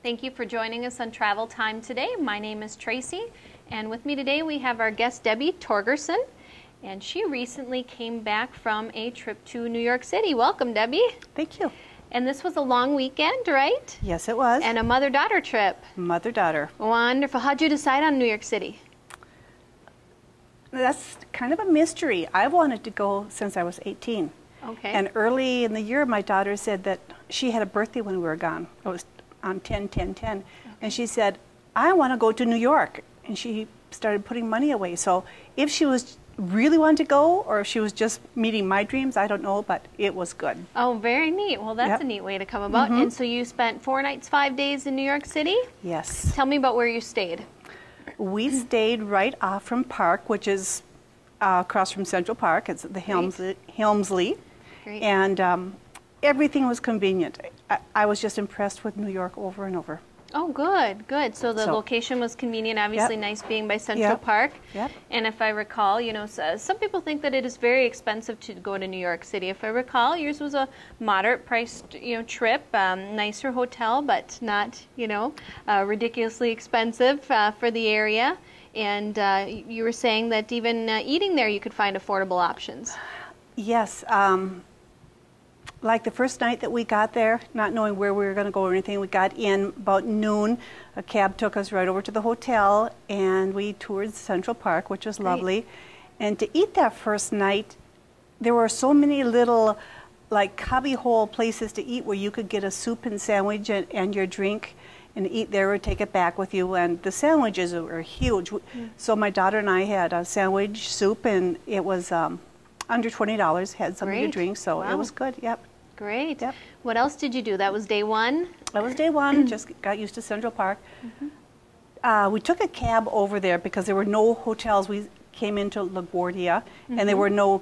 Thank you for joining us on Travel Time today. My name is Tracy, and with me today we have our guest Debbie Torgerson, and she recently came back from a trip to New York City. Welcome, Debbie. Thank you. And this was a long weekend, right? Yes, it was. And a mother-daughter trip. Mother-daughter. Wonderful. How'd you decide on New York City? That's kind of a mystery. I wanted to go since I was 18. Okay. And early in the year, my daughter said that she had a birthday when we were gone. It was on 10/10/10. Okay. And she said, I want to go to New York. And she started putting money away. So if she was really wanted to go or if she was just meeting my dreams, I don't know, but it was good. Oh, very neat. Well, that's a neat way to come about. And so you spent 4 nights, 5 days in New York City? Yes. Tell me about where you stayed. We stayed right off from Park, which is across from Central Park. It's the Helmsley. Great. And everything was convenient. I was just impressed with New York over and over. Oh, good, good. So the location was convenient, obviously nice being by Central Park. Yep. And if I recall, you know, some people think that it is very expensive to go to New York City. If I recall, yours was a moderate priced, you know, trip, nicer hotel, but not, you know, ridiculously expensive for the area. And you were saying that even eating there, you could find affordable options. Yes. Like the first night that we got there, not knowing where we were going to go or anything, we got in about noon. A cab took us right over to the hotel, and we toured Central Park, which was lovely. And to eat that first night, there were so many little, like, cubbyhole places to eat where you could get a soup and sandwich and your drink and eat there or take it back with you. And the sandwiches were huge. So my daughter and I had a sandwich, soup, and it was under $20, had something to drink, so it was good. Yep. Great. Yep. What else did you do? That was day one? That was day one. Just got used to Central Park. We took a cab over there because there were no hotels. We came into LaGuardia, and there were no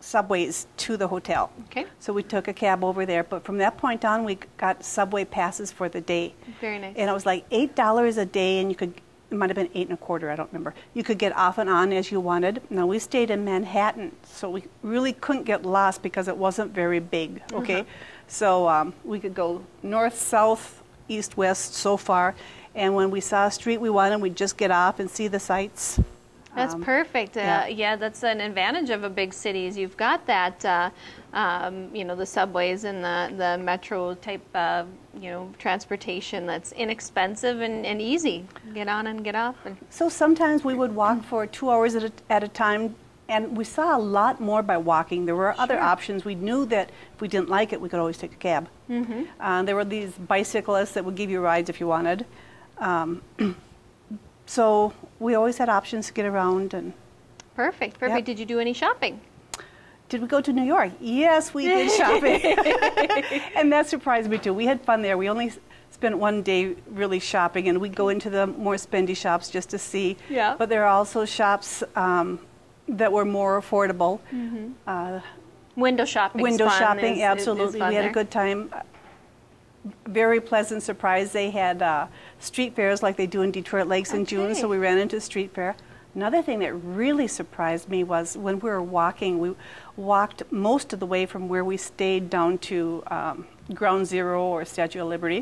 subways to the hotel. Okay. So we took a cab over there. But from that point on, we got subway passes for the day. Very nice. And it was like $8 a day, and you could, it might have been 8 1/4, I don't remember. You could get off and on as you wanted. Now, we stayed in Manhattan, so we really couldn't get lost because it wasn't very big, okay? So we could go north, south, east, west, so far. And when we saw a street we wanted, we'd just get off and see the sights. That's perfect. Yeah, that's an advantage of a big city is you've got that, you know, the subways and the metro type, you know, transportation that's inexpensive and easy. Get on and get off. So sometimes we would walk for 2 hours at a time, and we saw a lot more by walking. There were other options. We knew that if we didn't like it, we could always take a cab. There were these bicyclists that would give you rides if you wanted. So we always had options to get around. And perfect, perfect. Did you do any shopping? Did we go to New York? Yes, we did shopping. And that surprised me too. We had fun there. We only spent one day really shopping, and we'd go into the more spendy shops just to see. Yeah. But there are also shops that were more affordable. Window shopping. Window shopping, absolutely. We had a good time. Very pleasant surprise. They had street fairs like they do in Detroit Lakes in June, so we ran into a street fair. Another thing that really surprised me was when we were walking, we walked most of the way from where we stayed down to Ground Zero or Statue of Liberty.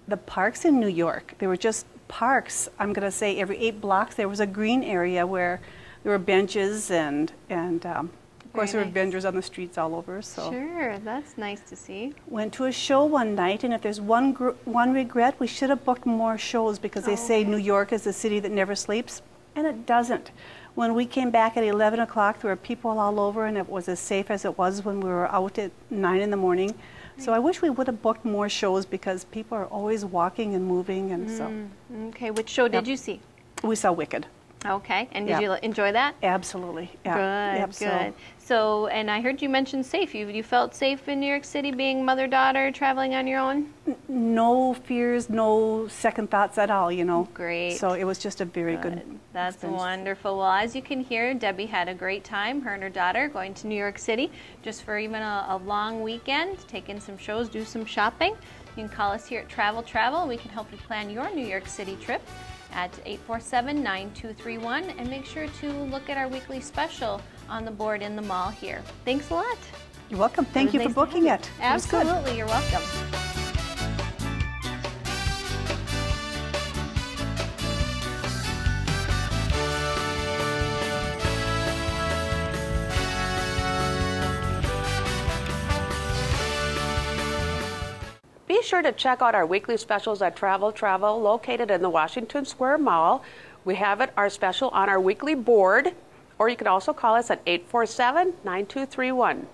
The parks in New York, they were just parks. I'm going to say every 8 blocks there was a green area where there were benches and of course, there were vendors on the streets all over. So sure, that's nice to see. Went to a show one night, and if there's one regret, we should have booked more shows because they say New York is the city that never sleeps, and it doesn't. When we came back at 11 o'clock, there were people all over, and it was as safe as it was when we were out at 9 in the morning. So I wish we would have booked more shows because people are always walking and moving, and so. Okay, which show did you see? We saw Wicked. Okay, and did you enjoy that? Absolutely. Yeah. Good. So, and I heard you mention safe. You felt safe in New York City being mother-daughter, traveling on your own? No fears, no second thoughts at all, you know. Great. So it was just a very good That's experience. Wonderful. Well, as you can hear, Debbie had a great time, her and her daughter, going to New York City just for even a long weekend, take in some shows, do some shopping. You can call us here at Travel. We can help you plan your New York City trip at 847-9231, and make sure to look at our weekly special on the board in the mall here. Thanks a lot. You're welcome. Thank you for booking it. Absolutely. You're welcome. be sure to check out our weekly specials at Travel Travel, located in the Washington Square Mall. We have our special on our weekly board, or you can also call us at 847-9231.